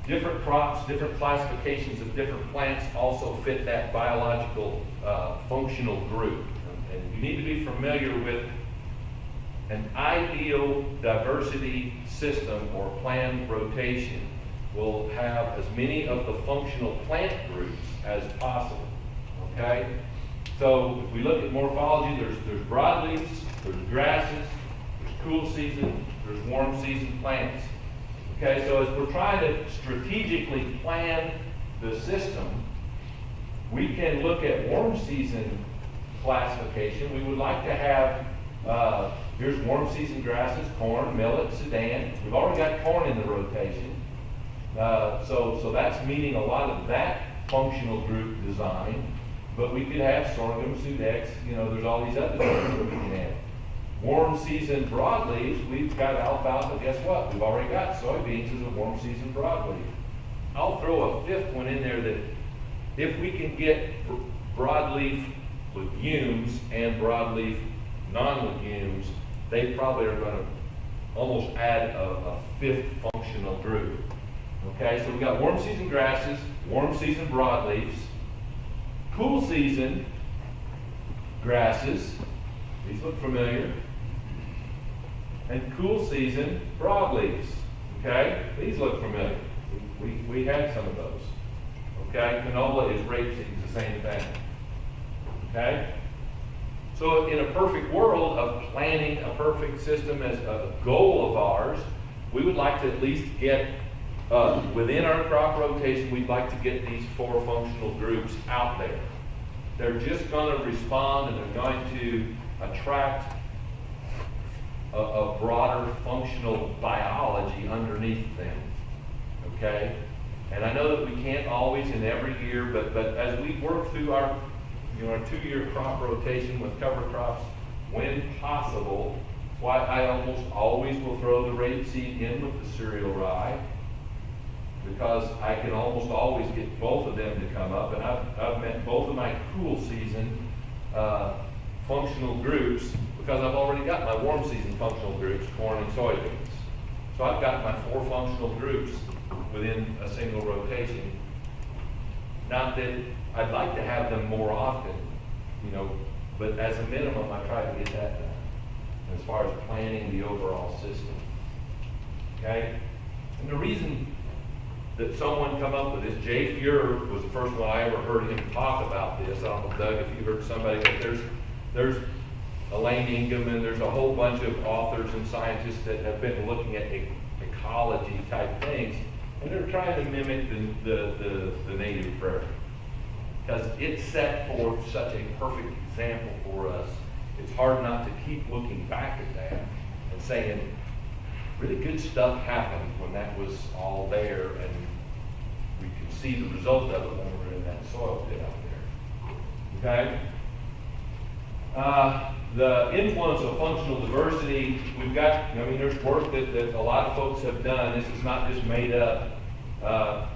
different crops, different classifications of different plants also fit that biological functional group. And you need to be familiar with an ideal diversity system or planned rotation will have as many of the functional plant groups as possible, okay? So if we look at morphology, there's broadleaves, there's grasses, there's cool season, there's warm season plants. Okay, so as we're trying to strategically plan the system, we can look at warm season classification. We would like to have, here's warm season grasses, corn, millet, sudan. We've already got corn in the rotation. So that's meeting a lot of that functional group design. But we could have sorghum, sudex, there's all these other things that we can add. Warm season broadleaves, we've got alfalfa. Guess what? We've already got soybeans as a warm season broadleaf. I'll throw a fifth one in there that if we can get broadleaf legumes and broadleaf non-legumes, they probably are going to almost add a fifth functional group. Okay, so we've got warm season grasses, warm season broadleaves, cool season grasses, these look familiar, and cool season broadleaves, okay? These look familiar. We had some of those, okay? Canola is rapeseed, it's the same thing, okay? So in a perfect world of planning a perfect system as a goal of ours, we would like to at least get, within our crop rotation, we'd like to get these 4 functional groups out there. They're just going to respond and they're going to attract a broader functional biology underneath them, okay? And I know that we can't always in every year, but as we work through our 2-year crop rotation with cover crops, when possible, why I almost always will throw the rapeseed in with the cereal rye, because I can almost always get both of them to come up, and I've met both of my cool season functional groups because I've already got my warm season functional groups, corn and soybeans. So I've got my 4 functional groups within a single rotation. Not that I'd like to have them more often, but as a minimum, I try to get that done as far as planning the overall system. Okay? And the reason that someone come up with this, Jay Fuhrer was the first one I ever heard him talk about this. I don't know, Doug, if you heard somebody, but there's Elaine Ingham, and there's a whole bunch of authors and scientists that have been looking at ecology type things, and they're trying to mimic the native prairie. Because it set forth such a perfect example for us. It's hard not to keep looking back at that and saying, really good stuff happened when that was all there, and we can see the result of it when we're in that soil pit out there. Okay? The influence of functional diversity, we've got, there's work that a lot of folks have done. This is not just made up.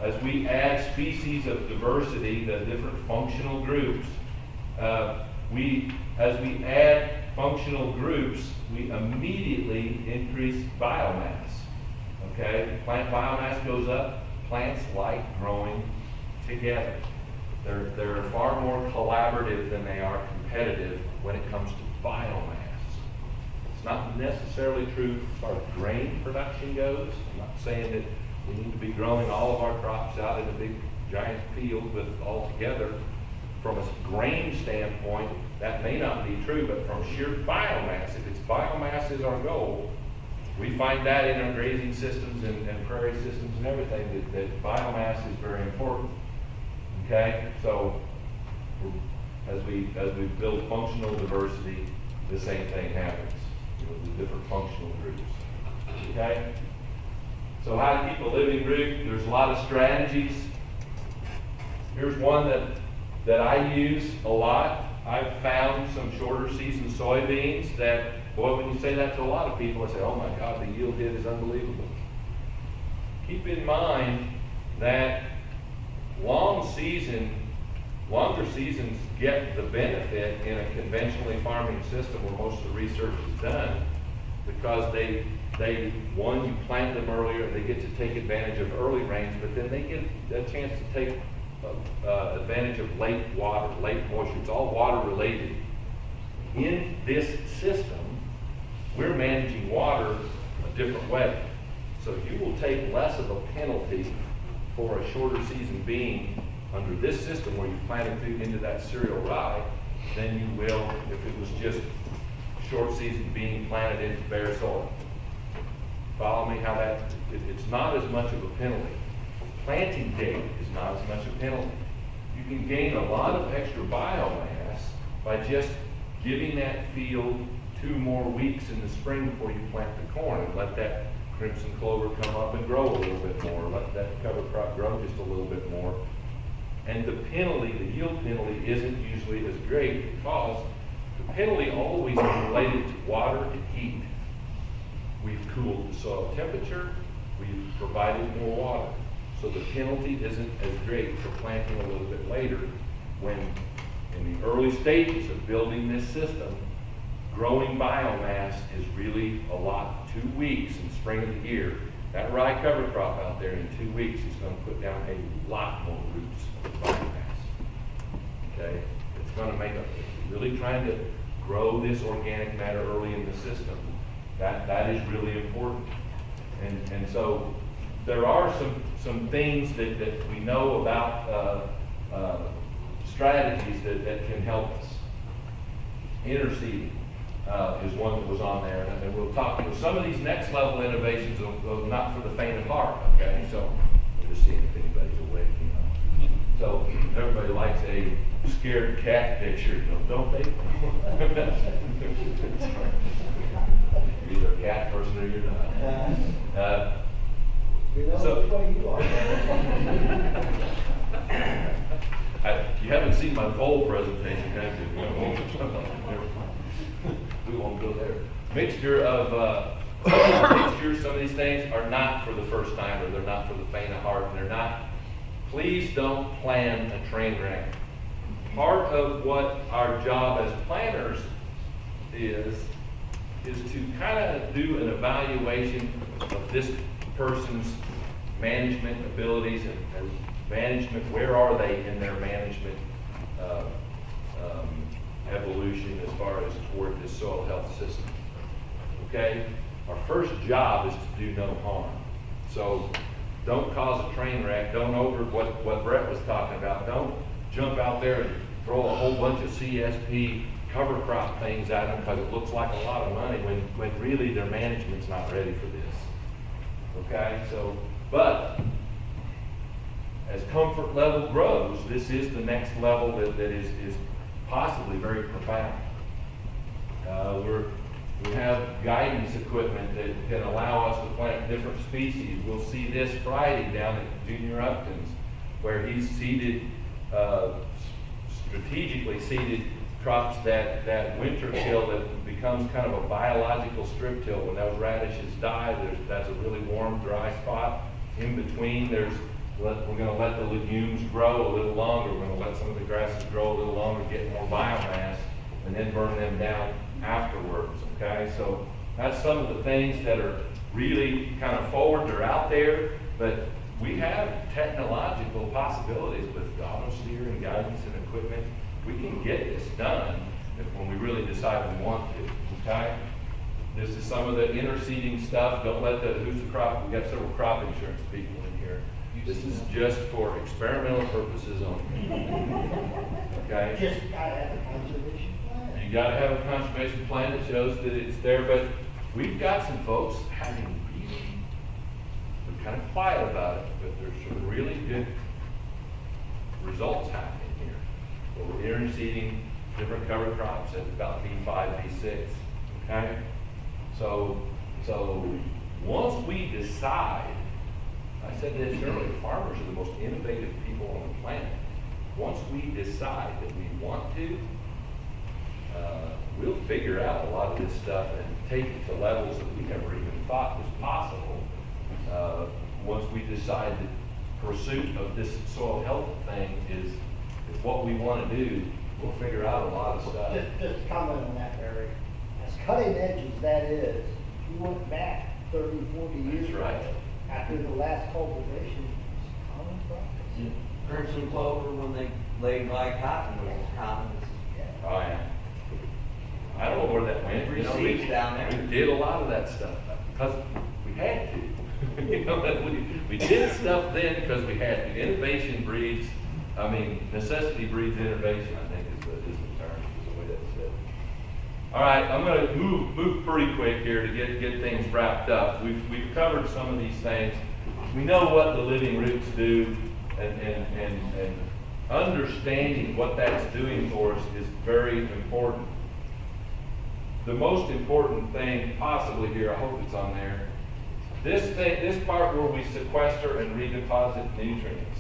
As we add species of diversity, the different functional groups, as we add functional groups, we immediately increase biomass. Okay? Plant biomass goes up. Plants like growing together. They're far more collaborative than they are competitive when it comes to biomass. It's not necessarily true as far as grain production goes. I'm not saying that we need to be growing all of our crops out in a big giant field with all together. From a grain standpoint, that may not be true, but from sheer biomass, if it's biomass is our goal, we find that in our grazing systems and prairie systems and everything, that biomass is very important. Okay? So as we build functional diversity, the same thing happens. The different functional groups. Okay? So how to keep a living root? There's a lot of strategies. Here's one that I use a lot. I've found some shorter season soybeans that, boy, when you say that to a lot of people, I say, oh my God, the yield hit is unbelievable. Keep in mind that longer seasons get the benefit in a conventionally farming system where most of the research is done because they you plant them earlier, they get to take advantage of early rains, but then they get a chance to take advantage of late water, late moisture. It's all water related. In this system, we're managing water a different way. So you will take less of a penalty for a shorter season bean under this system where you planted into that cereal rye than you will if it was just short season bean planted into bare soil. Follow me how it's not as much of a penalty. Planting date is not as much a penalty. You can gain a lot of extra biomass by just giving that field 2 more weeks in the spring before you plant the corn and let that crimson clover come up and grow a little bit more, let that cover crop grow just a little bit more. And the penalty, the yield penalty, isn't usually as great because the penalty always is related to water and heat. We've cooled the soil temperature, we've provided more water. So the penalty isn't as great for planting a little bit later when in the early stages of building this system, growing biomass is really a lot. 2 weeks in spring of the year. That rye cover crop out there in 2 weeks is going to put down a lot more roots of biomass. Okay? It's going to make really trying to grow this organic matter early in the system. That is really important. And so there are some things that we know about strategies that can help us. Interseeding is one that was on there, and we'll talk. Some of these next level innovations are not for the faint of heart. Okay, so we're just seeing if anybody's awake. So everybody likes a scared cat picture, don't they? You're either a cat person or you're not. So you are. You haven't seen my full presentation, have you? We won't go there. Mixture of some of these things are not for the first time, or they're not for the faint of heart, and they're not. Please don't plan a train wreck. Part of what our job as planners is to kind of do an evaluation of this person's management abilities and management. Where are they in their management evolution as far as toward this soil health system? Okay? Our first job is to do no harm. So don't cause a train wreck. Don't over what Brett was talking about. Don't jump out there and throw a whole bunch of CSP cover crop things at them because it looks like a lot of money when really their management's not ready for this. Okay? So, but as comfort level grows, this is the next level that is possibly very profound. We have guidance equipment that can allow us to plant different species. We'll see this Friday down at Junior Upton's, where he's seeded, strategically seeded crops that winter kill that becomes kind of a biological strip till. When those radishes die, that's a really warm, dry spot. In between, we're going to let the legumes grow a little longer. We're going to let some of the grasses grow a little longer, get more biomass, and then burn them down afterwards. Okay, so that's some of the things that are really kind of forward. They're out there, but we have technological possibilities with auto-steer and guidance and equipment. We can get this done when we really decide we want to. Okay, this is some of the interseeding stuff. Don't let who's the crop? We've got several crop insurance people in here. This is just for experimental purposes only. Okay? Just gotta have a conservation plan. You gotta have a conservation plan that shows that it's there, but we've got some folks having they're kind of quiet about it, but there's some really good results happening here. Where we're interseeding different cover crops at about B5, B6. Okay? So once we decide, I said this earlier, farmers are the most innovative people on the planet. Once we decide that we want to, we'll figure out a lot of this stuff and take it to levels that we never even thought was possible. Once we decide that pursuit of this soil health thing is what we want to do, we'll figure out a lot of stuff. Just comment on that, Barry. As cutting edge as that is, if you went back 30, 40 years. That's right. After the last cultivation, it's common practice. Crimson clover, when they laid like cotton, was common. Oh, yeah. I don't know where that went. You know, Receipts down there. We did a lot of that stuff because we had to. You know, we did stuff then because we had to. Innovation breeds, necessity breeds innovation, I think is the term, is the way that's said. All right, I'm going to move pretty quick here to get things wrapped up. We've covered some of these things. We know what the living roots do, and understanding what that's doing for us is very important. The most important thing possibly here, I hope it's on there, this part where we sequester and redeposit nutrients.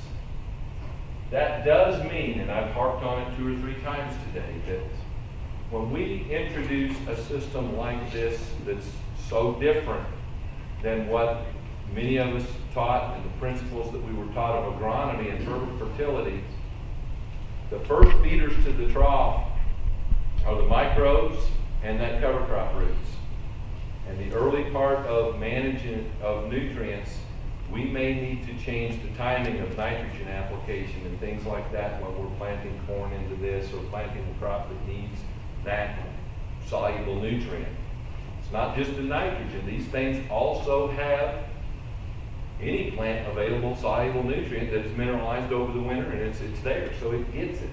That does mean, and I've harped on it 2 or 3 times today, that when we introduce a system like this that's so different than what many of us taught and the principles that we were taught of agronomy and fertility, the first feeders to the trough are the microbes and that cover crop roots. And the early part of management of nutrients, we may need to change the timing of nitrogen application and things like that when we're planting corn into this or planting a crop that needs that soluble nutrient. It's not just the nitrogen. These things also have any plant available soluble nutrient that is mineralized over the winter, and it's there, so it gets it.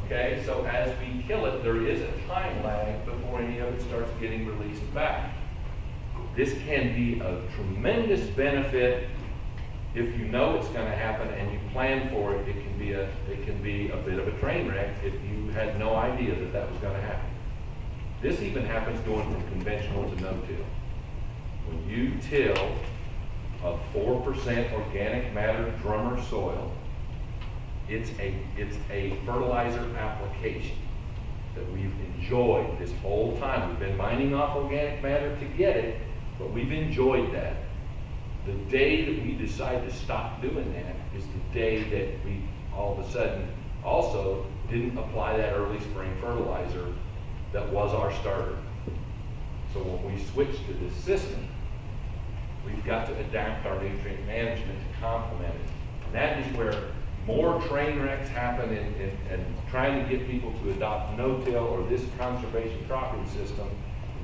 Okay, so as we kill it, there is a time lag before any of it starts getting released back. This can be a tremendous benefit if you know it's going to happen and you plan for it. It can be a bit of a train wreck if you had no idea that was going to happen. This even happens going from conventional to no-till. When you till a 4% organic matter drummer soil, it's a fertilizer application that we've enjoyed this whole time. We've been mining off organic matter to get it, but we've enjoyed that. The day that we decide to stop doing that is the day that we all of a sudden also didn't apply that early spring fertilizer that was our starter. So when we switch to this system, we've got to adapt our nutrient management to complement it. And that is where more train wrecks happen in trying to get people to adopt no-till or this conservation cropping system.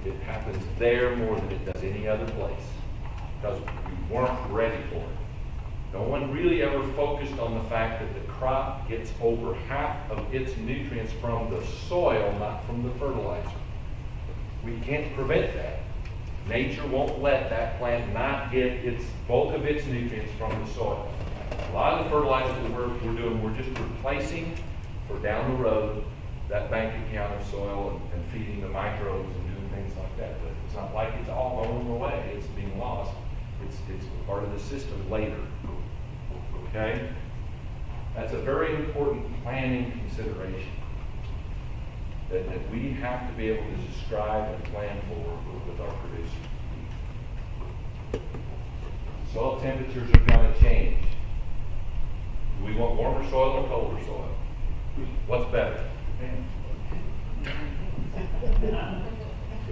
It happens there more than it does any other place because we weren't ready for it. No one really ever focused on the fact that the crop gets over half of its nutrients from the soil, not from the fertilizer. We can't prevent that. Nature won't let that plant not get its bulk of its nutrients from the soil. A lot of the fertilizers that we're doing, we're just replacing for down the road that bank account of soil and feeding the microbes and doing things like that. But it's not like it's all going away. It's being lost. It's part of the system later. Okay? That's a very important planning consideration that we have to be able to describe and plan for with our producers. Soil temperatures are going to change. Do we want warmer soil or colder soil? What's better?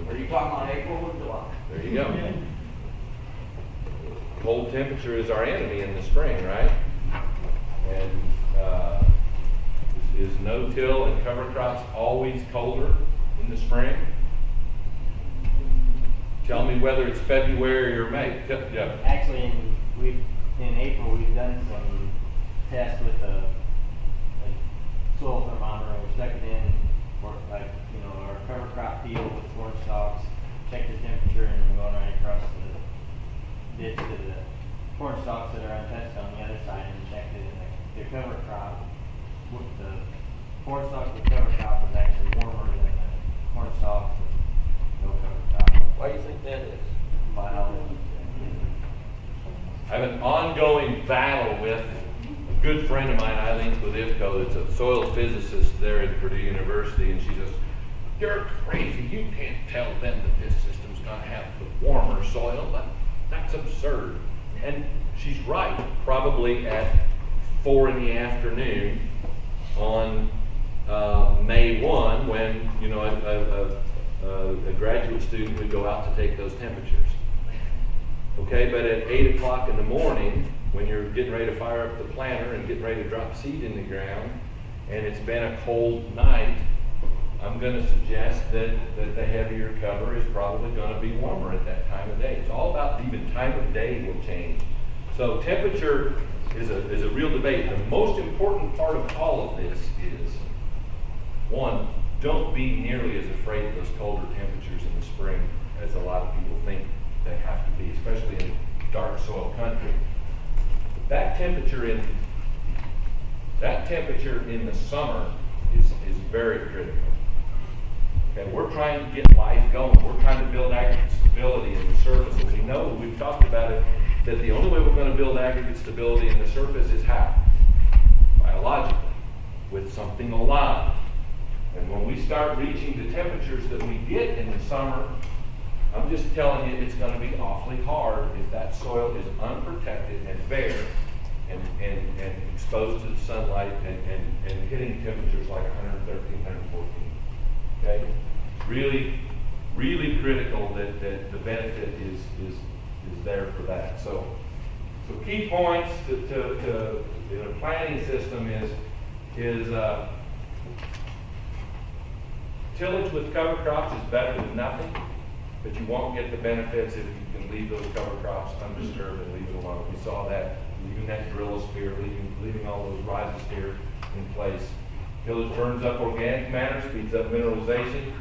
Are you talking about April or July? There you go. Cold temperature is our enemy in the spring, right? And is no-till and cover crops always colder in the spring? Tell me whether it's February or May. Yeah. Actually, in April, we've done some tests with a soil thermometer. We stuck it in for our cover crop field with corn stalks, checked the temperature, and we're going right across the ditch to the corn stalks that are untested on the other side and checked it in the cover crop. The corn stalks with cover crop was actually warmer than the corn stalks with no cover crop. Why do you think that is? Biology. I have an ongoing battle with a good friend of mine, Eileen Klodivko, that's a soil physicist there at Purdue University, and she says, "You're crazy. You can't tell them that this system's going to have the warmer soil. That's absurd." And she's right, probably at 4 in the afternoon on May 1 when, a graduate student would go out to take those temperatures. Okay, but at 8 o'clock in the morning, when you're getting ready to fire up the planter and getting ready to drop seed in the ground, and it's been a cold night, I'm gonna suggest that the heavier cover is probably gonna be warmer at that time of day. It's all about even time of day will change. So temperature is a real debate. The most important part of all of this is, one, don't be nearly as afraid of those colder temperatures in the spring as a lot of people think they have to be, especially in dark soil country. That temperature in the summer is very critical. Okay, we're trying to get life going. We're trying to build aggregate stability in the surface. And we know, we've talked about it, that the only way we're going to build aggregate stability in the surface is how? Biologically, with something alive. And when we start reaching the temperatures that we get in the summer, I'm just telling you, it's going to be awfully hard if that soil is unprotected and bare and exposed to the sunlight and hitting temperatures like 113, 114. Okay? Really, really critical that the benefit is there for that. So key points to in a planting system is tillage with cover crops is better than nothing, but you won't get the benefits if you can leave those cover crops undisturbed and leave it alone. We saw that, leaving that drillosphere, leaving all those rhizosphere in place. Tillage burns up organic matter, speeds up mineralization.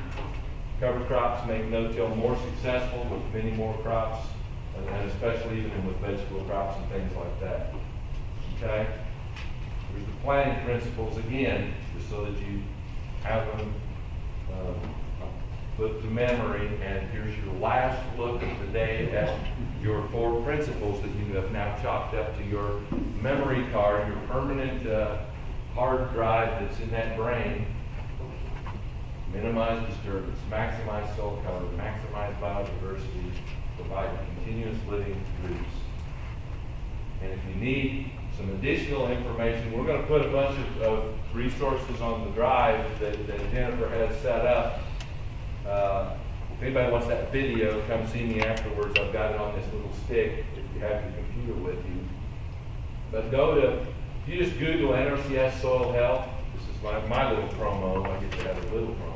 Cover crops make no-till more successful with many more crops, and especially even with vegetable crops and things like that. Okay? There's the planting principles again, just so that you have them put to memory. And here's your last look of the day at your 4 principles that you have now chalked up to your memory card, your permanent hard drive that's in that brain. Minimize disturbance, maximize soil cover, maximize biodiversity, provide continuous living roots. And if you need some additional information, we're going to put a bunch of resources on the drive that Jennifer has set up. If anybody wants that video, come see me afterwards. I've got it on this little stick if you have your computer with you. But if you just Google NRCS soil health, this is my little promo. I get to have a little promo.